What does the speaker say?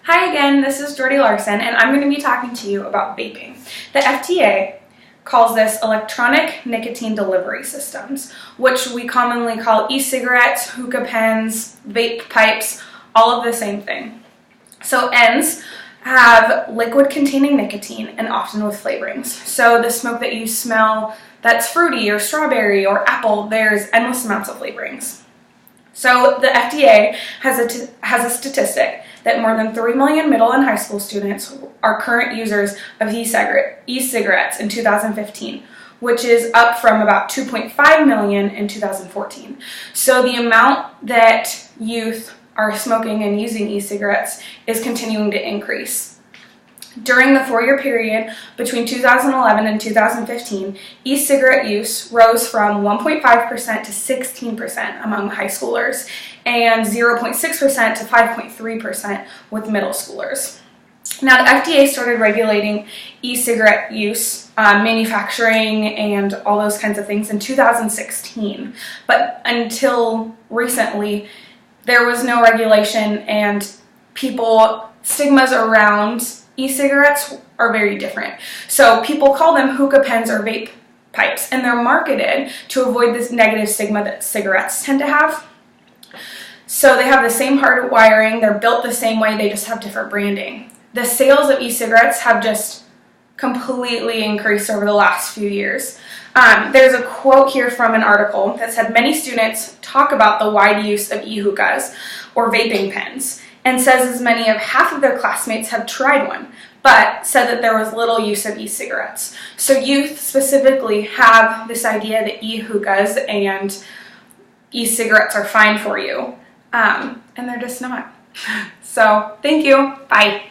Hi again, this is Jordy Larson, and I'm going to be talking to you about vaping. The FDA calls this electronic nicotine delivery systems, which we commonly call e-cigarettes, hookah pens, vape pipes, all of the same thing. So ENDS have liquid containing nicotine and often with flavorings. So the smoke that you smell that's fruity or strawberry or apple, there's endless amounts of flavorings. So the FDA has a statistic that more than 3 million middle and high school students are current users of e-cigarettes in 2015, which is up from about 2.5 million in 2014. So the amount that youth are smoking and using e-cigarettes is continuing to increase. During the 4-year period between 2011 and 2015, e-cigarette use rose from 1.5% to 16% among high schoolers and 0.6% to 5.3% with middle schoolers. Now, the FDA started regulating e-cigarette use, manufacturing, and all those kinds of things in 2016, but until recently, there was no regulation, and stigmas around e-cigarettes are very different. So people call them hookah pens or vape pipes, and they're marketed to avoid this negative stigma that cigarettes tend to have. So they have the same hard wiring, they're built the same way, they just have different branding. The sales of e-cigarettes have just completely increased over the last few years. There's a quote here from an article that said many students talk about the wide use of e-hookahs or vaping pens, and says as many of half of their classmates have tried one, but said that there was little use of e-cigarettes. So youth specifically have this idea that e-hookahs and e-cigarettes are fine for you, and they're just not. So thank you, bye.